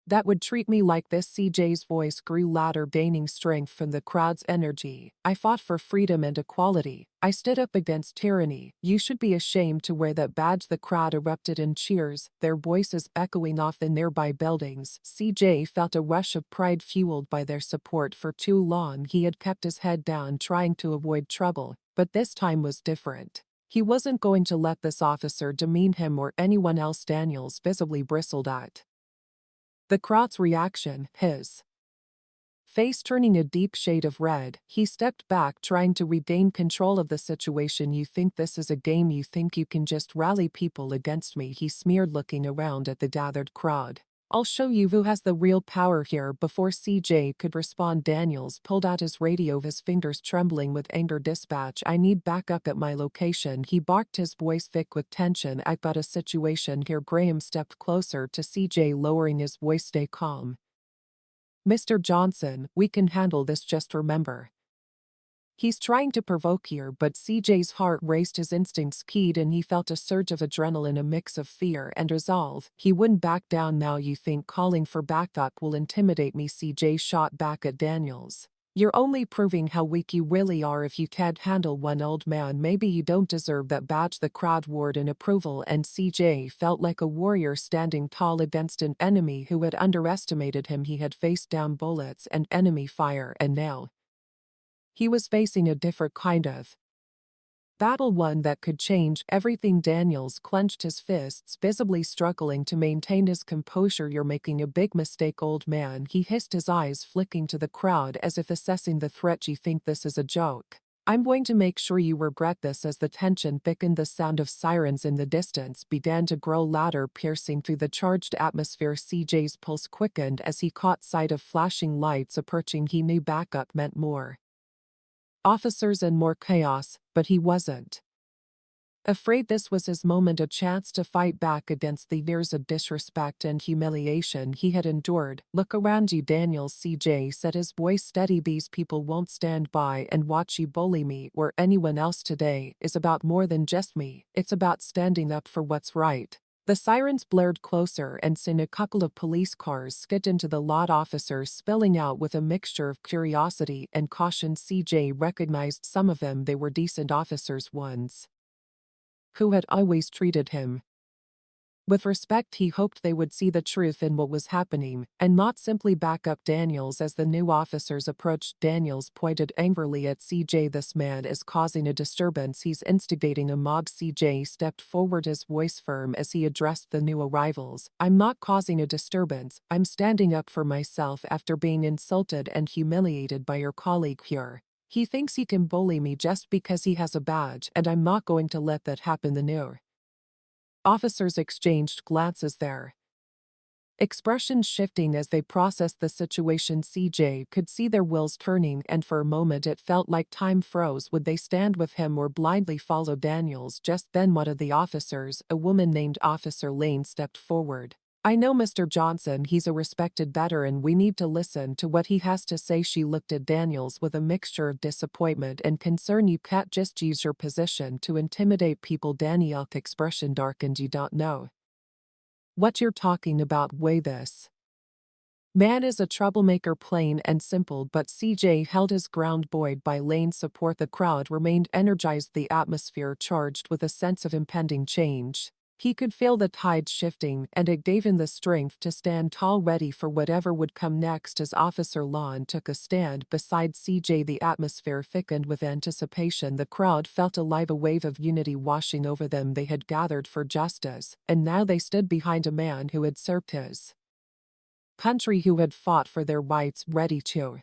S1: that would treat me like this. CJ's voice grew louder, gaining strength from the crowd's energy. I fought for freedom and equality. I stood up against tyranny. You should be ashamed to wear that badge. The crowd erupted in cheers, their voices echoing off the nearby buildings. CJ felt a rush of pride fueled by their support. For too long he had kept his head down, trying to avoid trouble, but this time was different. He wasn't going to let this officer demean him or anyone else. Daniels visibly bristled at the crowd's reaction, his face turning a deep shade of red. He stepped back, trying to regain control of the situation. You think this is a game? You think you can just rally people against me? He sneered, looking around at the gathered crowd. I'll show you who has the real power here. Before CJ could respond, Daniels pulled out his radio, his fingers trembling with anger. Dispatch, I need backup at my location, he barked, his voice thick with tension. I've got a situation here. Graham stepped closer to CJ, lowering his voice. Stay calm, Mr. Johnson, we can handle this, just remember. He's trying to provoke here. But CJ's heart raced, his instincts keyed, and he felt a surge of adrenaline, a mix of fear and resolve. He wouldn't back down now. You think calling for backup will intimidate me? CJ shot back at Daniels. You're only proving how weak you really are if you can't handle one. Old man, maybe you don't deserve that badge. The crowd roared in approval, and CJ felt like a warrior standing tall against an enemy who had underestimated him. He had faced down bullets and enemy fire, and now he was facing a different kind of battle, one that could change everything. Daniels clenched his fists, visibly struggling to maintain his composure. You're making a big mistake, old man, he hissed, his eyes flicking to the crowd as if assessing the threat. You think this is a joke? I'm going to make sure you regret this. As the tension thickened, the sound of sirens in the distance began to grow louder, piercing through the charged atmosphere. CJ's pulse quickened as he caught sight of flashing lights approaching. He knew backup meant more officers and more chaos, but he wasn't afraid. This was his moment, a chance to fight back against the years of disrespect and humiliation he had endured. Look around you, Daniels, CJ said, his voice steady. These people won't stand by and watch you bully me or anyone else. Today is about more than just me. It's about standing up for what's right. The sirens blared closer, and soon a couple of police cars skid into the lot, officers spilling out with a mixture of curiosity and caution. CJ recognized some of them. They were decent officers, ones who had always treated him with respect. He hoped they would see the truth in what was happening and not simply back up Daniels. As the new officers approached, Daniels pointed angrily at CJ. This man is causing a disturbance. He's instigating a mob. CJ stepped forward, his voice firm as he addressed the new arrivals. I'm not causing a disturbance. I'm standing up for myself after being insulted and humiliated by your colleague here. He thinks he can bully me just because he has a badge, and I'm not going to let that happen. The new officers exchanged glances, their expressions shifting as they processed the situation. CJ could see their wheels turning, and for a moment it felt like time froze. Would they stand with him or blindly follow Daniels? Just then one of the officers, a woman named Officer Lane, stepped forward. I know Mr. Johnson, he's a respected veteran. We need to listen to what he has to say. She looked at Daniels with a mixture of disappointment and concern. You can't just use your position to intimidate people. Daniel's expression darkened. You don't know what you're talking about. Way this man is a troublemaker, plain and simple. But CJ held his ground, buoyed by Lane's support. The crowd remained energized, the atmosphere charged with a sense of impending change. He could feel the tide shifting, and it gave him the strength to stand tall, ready for whatever would come next. As Officer Lane took a stand beside CJ, the atmosphere thickened with anticipation. The crowd felt alive, a wave of unity washing over them. They had gathered for justice, and now they stood behind a man who had served his country, who had fought for their rights, ready to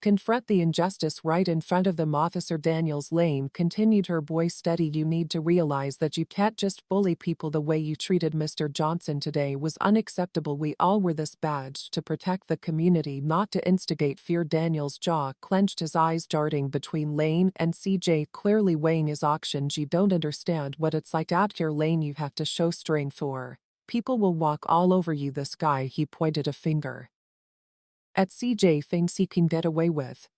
S1: confront the injustice right in front of them. Officer Daniels Lane continued, her voice steady. You need to realize that you can't just bully people. The way you treated Mr. Johnson today was unacceptable. We all wear this badge to protect the community, not to instigate fear. Daniels' jaw clenched, his eyes darting between Lane and CJ, clearly weighing his options. You don't understand what it's like out here, Lane. You have to show strength or people will walk all over you. This guy, he pointed a finger at CJ, thinks he can get away with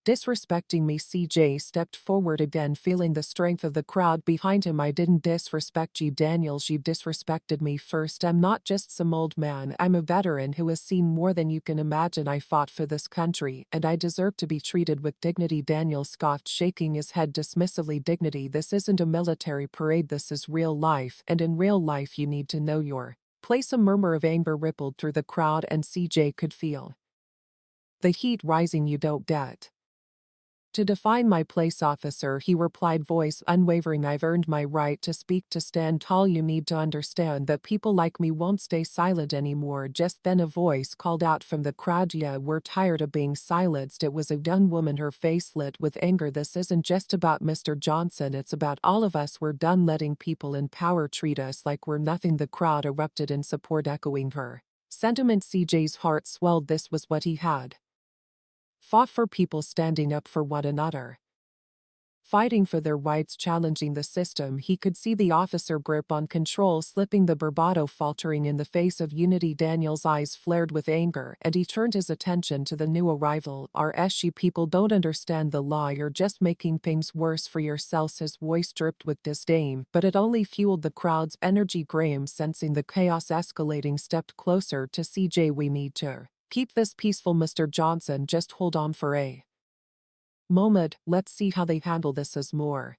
S1: Disrespecting me. CJ stepped forward again, feeling the strength of the crowd behind him. I didn't disrespect you, Daniels. You disrespected me first. I'm not just some old man. I'm a veteran who has seen more than you can imagine. I fought for this country, and I deserve to be treated with dignity. Daniel scoffed, shaking his head dismissively. Dignity? This isn't a military parade. This is real life, and in real life you need to know your place. A murmur of anger rippled through the crowd, and CJ could feel the heat rising. You don't get to define my place, officer, he replied, voice unwavering. I've earned my right to speak, to stand tall. You need to understand that people like me won't stay silent anymore. Just then a voice called out from the crowd, yeah, we're tired of being silenced. It was a young woman, her face lit with anger. This isn't just about Mr. Johnson, it's about all of us. We're done letting people in power treat us like we're nothing. The crowd erupted in support, echoing her sentiment. CJ's heart swelled. This was what he had fought for, people standing up for one another, fighting for their rights, challenging the system. He could see the officer grip on control slipping, the bravado faltering in the face of unity. Daniel's eyes flared with anger, and he turned his attention to the new arrival. "You people don't understand the law. You're just making things worse for yourselves." His voice dripped with disdain, but it only fueled the crowd's energy. Graham, sensing the chaos escalating, stepped closer to CJ. "We need to keep this peaceful, Mr. Johnson. Just hold on for a moment. Let's see how they handle this." As more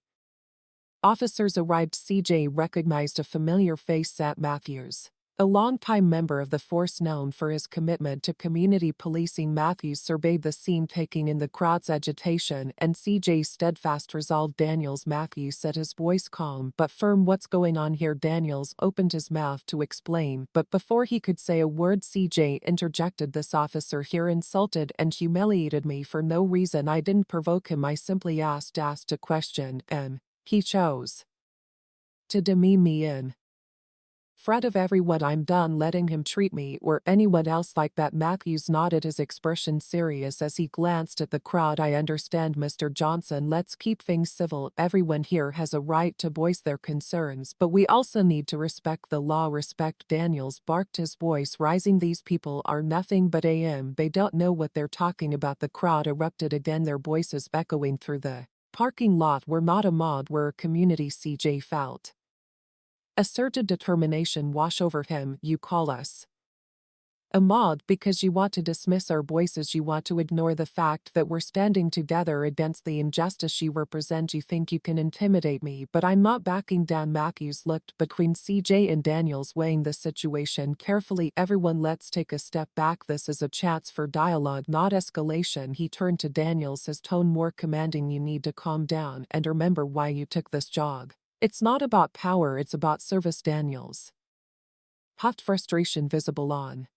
S1: officers arrived, CJ recognized a familiar face: Sat Matthews, a longtime member of the force known for his commitment to community policing. Matthews surveyed the scene, taking in the crowd's agitation and CJ's steadfast resolve. "Daniels," Matthews said, his voice calm but firm, "what's going on here?" Daniels opened his mouth to explain, but before he could say a word, CJ interjected, "This officer here insulted and humiliated me for no reason. I didn't provoke him. I simply asked a question, and he chose to demean me in front of everyone. I'm done letting him treat me or anyone else like that." Matthews nodded, his expression serious as he glanced at the crowd. "I understand, Mr. Johnson. Let's keep things civil. Everyone here has a right to voice their concerns, but we also need to respect the law." "Respect?" Daniels barked, his voice rising. "These people are nothing but they don't know what they're talking about." The crowd erupted again, their voices echoing through the parking lot. "We're not a mob, we're a community." CJ felt a surge of determination wash over him. "You call us a mob because you want to dismiss our voices. You want to ignore the fact that we're standing together against the injustice you represent. You think you can intimidate me, but I'm not backing down." Matthews looked between CJ and Daniels, weighing the situation carefully. "Everyone, let's take a step back. This is a chance for dialogue, not escalation." He turned to Daniels, his tone more commanding. "You need to calm down and remember why you took this job. It's not about power, it's about service." Daniels huffed, frustration visible on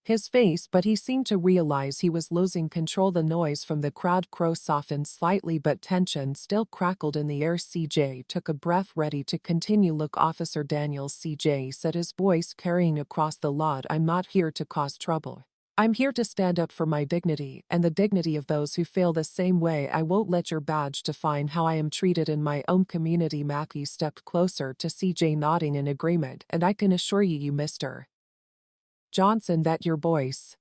S1: his face, but he seemed to realize he was losing control. The noise from the crowd crow softened slightly, but tension still crackled in the air. CJ took a breath, ready to continue. "Look, Officer Daniels," CJ said, his voice carrying across the lot, "I'm not here to cause trouble. I'm here to stand up for my dignity and the dignity of those who feel the same way. I won't let your badge define how I am treated in my own community." Matthew stepped closer to CJ, nodding in agreement. "And I can assure you, Mr. Johnson, that your voice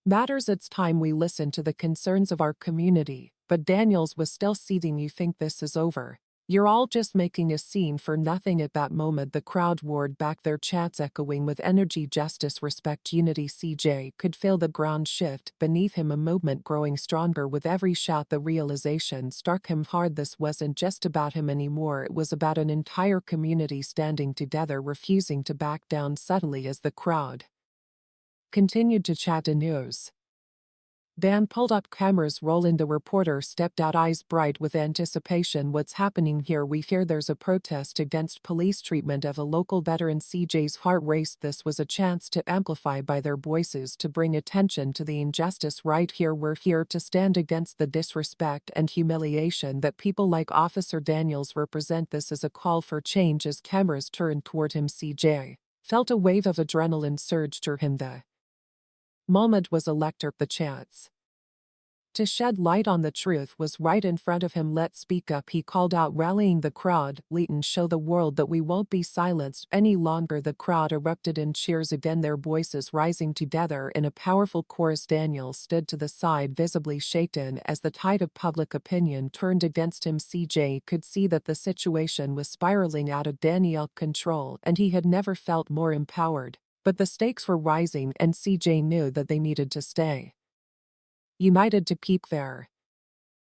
S1: matters. It's time we listen to the concerns of our community." But Daniels was still seething. "You think this is over? You're all just making a scene for nothing." At that moment, the crowd roared back, their chants echoing with energy: "Justice, respect, unity." CJ could feel the ground shift beneath him, a movement growing stronger with every shout. The realization struck him hard. This wasn't just about him anymore, it was about an entire community standing together, refusing to back down. Suddenly, as the crowd continued to chat anews, Dan pulled up, cameras rolling. The reporter stepped out, eyes bright with anticipation. "What's happening here?" "We hear there's a protest against police treatment of a local veteran." CJ's heart raced. This was a chance to amplify by their voices, to bring attention to the injustice right here. "We're here to stand against the disrespect and humiliation that people like Officer Daniels represent. This is a call for change." As cameras turned toward him, CJ felt a wave of adrenaline surge through him. The moment was electric. The chants To shed light on the truth was right in front of him. "Let's speak up," he called out, rallying the crowd. "Leighton, show the world that we won't be silenced any longer." The crowd erupted in cheers again, their voices rising together in a powerful chorus. Daniel stood to the side, visibly shaken as the tide of public opinion turned against him. CJ could see that the situation was spiraling out of Daniel's control, and he had never felt more empowered. But the stakes were rising, and CJ knew that they needed to stay united to keep their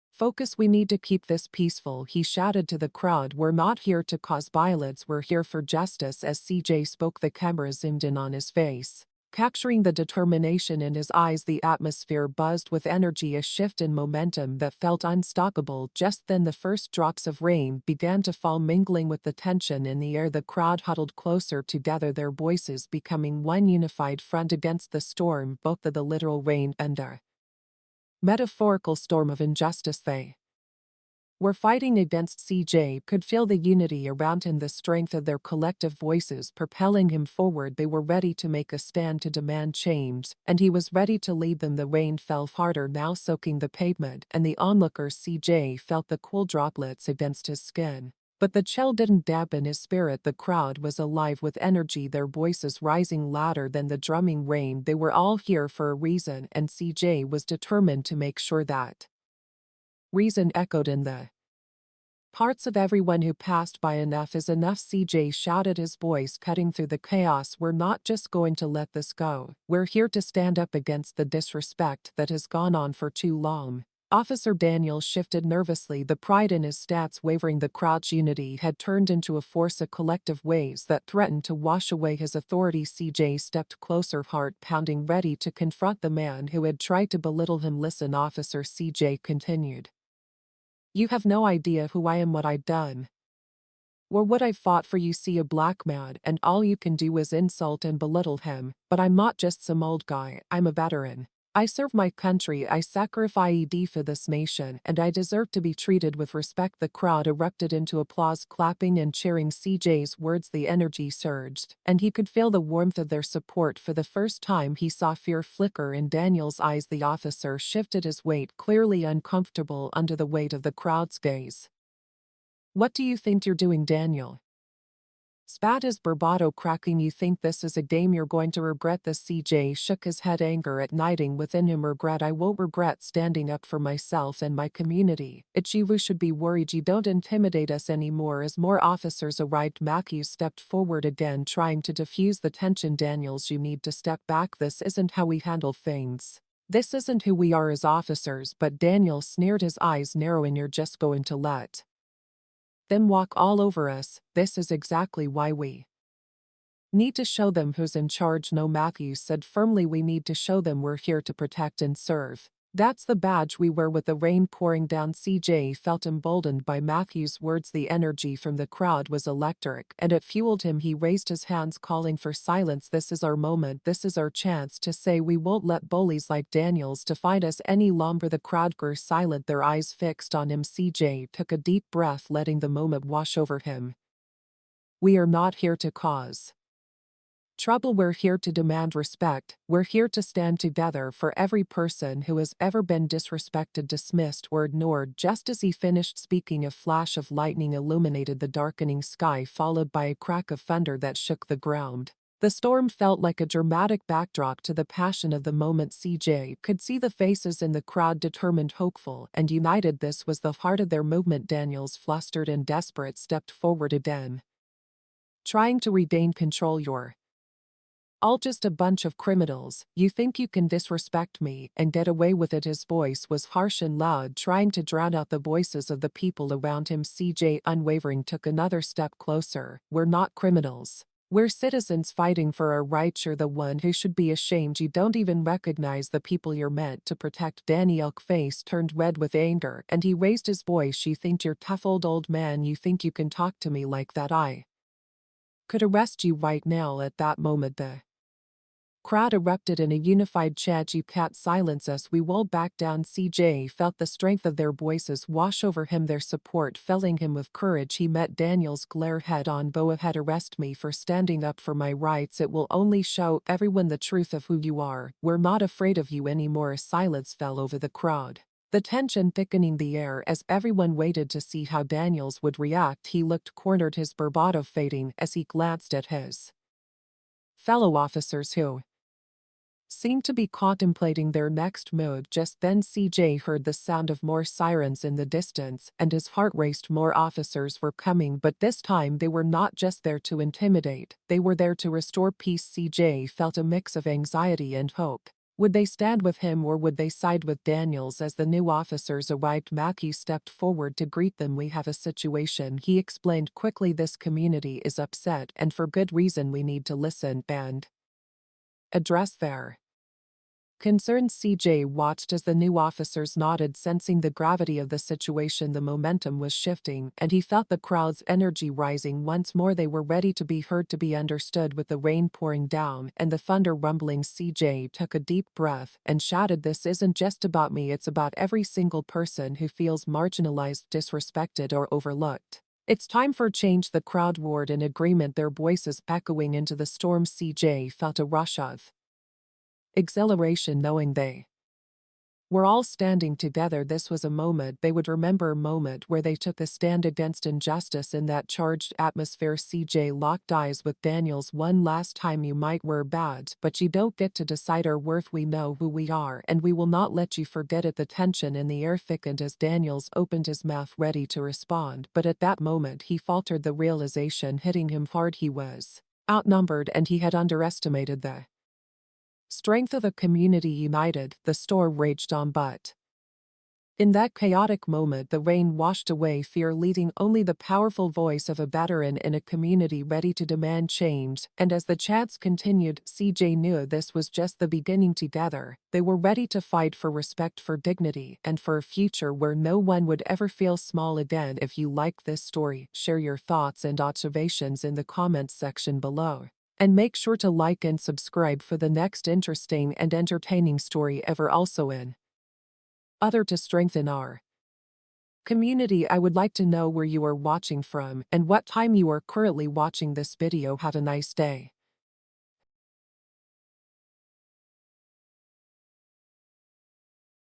S1: focus. "We need to keep this peaceful," he shouted to the crowd. "We're not here to cause violence, we're here for justice." As CJ spoke, the camera zoomed in on his face, capturing the determination in his eyes. The atmosphere buzzed with energy, a shift in momentum that felt unstoppable. Just then the first drops of rain began to fall, mingling with the tension in the air. The crowd huddled closer together, their voices becoming one unified front against the storm, both the literal rain and the metaphorical storm of injustice they were fighting against. CJ could feel the unity around him, the strength of their collective voices propelling him forward. They were ready to make a stand, to demand change, and he was ready to lead them. The rain fell harder, now soaking the pavement and the onlookers. CJ felt the cool droplets against his skin, but the chill didn't dampen his spirit. The crowd was alive with energy, their voices rising louder than the drumming rain. They were all here for a reason, and CJ was determined to make sure that reason echoed in the hearts of everyone who passed by. "Enough is enough," CJ shouted, his voice cutting through the chaos. "We're not just going to let this go. We're here to stand up against the disrespect that has gone on for too long." Officer Daniel shifted nervously, the pride in his stats wavering. The crowd's unity had turned into a force, a collective waves that threatened to wash away his authority. CJ stepped closer, heart pounding, ready to confront the man who had tried to belittle him. "Listen, officer," CJ continued. "You have no idea who I am, what I've done, or what I've fought for. You see a black man, and all you can do is insult and belittle him. But I'm not just some old guy, I'm a veteran. I serve my country, I sacrificed for this nation, and I deserve to be treated with respect." The crowd erupted into applause, clapping and cheering CJ's words. The energy surged, and he could feel the warmth of their support. For the first time, he saw fear flicker in Daniel's eyes. The officer shifted his weight, clearly uncomfortable under the weight of the crowd's gaze. "What do you think you're doing, Daniel?" spat his bravado cracking. "You think this is a game? You're going to regret this." CJ shook his head, anger igniting within him. "Regret? I won't regret standing up for myself and my community. It's you who should be worried. You don't intimidate us anymore." As more officers arrived, Matthews stepped forward again, trying to diffuse the tension. "Daniels, you need to step back. This isn't how we handle things. This isn't who we are as officers." But Daniel sneered, his eyes narrowing. "You're just going to let them walk all over us. This is exactly why we need to show them who's in charge." "No," Matthews said firmly, "we need to show them we're here to protect and serve. That's the badge we wear." With the rain pouring down, CJ felt emboldened by Matthews' words. The energy from the crowd was electric, and it fueled him. He raised his hands, calling for silence. "This is our moment. This is our chance to say we won't let bullies like Daniels define us any longer." The crowd grew silent, their eyes fixed on him. CJ took a deep breath, letting the moment wash over him. "We are not here to cause trouble, we're here to demand respect. We're here to stand together for every person who has ever been disrespected, dismissed, or ignored." Just as he finished speaking, a flash of lightning illuminated the darkening sky, followed by a crack of thunder that shook the ground. The storm felt like a dramatic backdrop to the passion of the moment. CJ could see the faces in the crowd, determined, hopeful, and united. This was the heart of their movement. Daniels, flustered and desperate, stepped forward again, trying to regain control. "You're all just a bunch of criminals. You think you can disrespect me and get away with it." His voice was harsh and loud, trying to drown out the voices of the people around him. CJ, unwavering, took another step closer. "We're not criminals. We're citizens fighting for our rights. You're the one who should be ashamed. You don't even recognize the people you're meant to protect." Daniel's face turned red with anger, and he raised his voice. "You think you're tough, old man? You think you can talk to me like that? I could arrest you right now." At that moment, the Crowd erupted in a unified chant. "You can't silence us, we will back down." CJ felt the strength of their voices wash over him, their support filling him with courage. He met Daniel's glare head on. "Go ahead, arrest me for standing up for my rights. It will only show everyone the truth of who you are. We're not afraid of you anymore." Silence fell over the crowd, the tension thickening the air as everyone waited to see how Daniels would react. He looked cornered, his bravado fading as he glanced at his fellow officers who seemed to be contemplating their next move. Just then CJ heard the sound of more sirens in the distance, and his heart raced. More officers were coming, but this time they were not just there to intimidate, they were there to restore peace. CJ felt a mix of anxiety and hope. Would they stand with him or would they side with Daniels? As the new officers arrived, Mackie stepped forward to greet them. "We have a situation," he explained quickly. "This community is upset, and for good reason. We need to listen and address their concerns." CJ watched as the new officers nodded, sensing the gravity of the situation. The momentum was shifting, and he felt the crowd's energy rising. Once more they were ready to be heard, to be understood. With the rain pouring down and the thunder rumbling, CJ took a deep breath and shouted, "This isn't just about me, it's about every single person who feels marginalized, disrespected, or overlooked. It's time for change." The crowd roared in agreement, their voices echoing into the storm. CJ felt a rush of exhilaration knowing they were all standing together. This was a moment they would remember, a moment where they took a stand against injustice. In that charged atmosphere, CJ locked eyes with Daniels. "One last time, you might wear badge, but you don't get to decide our worth. We know who we are, and we will not let you forget it." The tension in the air thickened as Daniels opened his mouth ready to respond, but at that moment he faltered, the realization hitting him hard. He was outnumbered, and he had underestimated the strength of a community united. The storm raged on, but in that chaotic moment the rain washed away fear, leaving only the powerful voice of a veteran in a community ready to demand change. And as the chants continued, CJ knew this was just the beginning. Together, they were ready to fight for respect, for dignity, and for a future where no one would ever feel small again. If you like this story, share your thoughts and observations in the comments section below. And make sure to like and subscribe for the next interesting and entertaining story ever. Also in other to strengthen our community. I would like to know where you are watching from and what time you are currently watching this video. Have a nice day.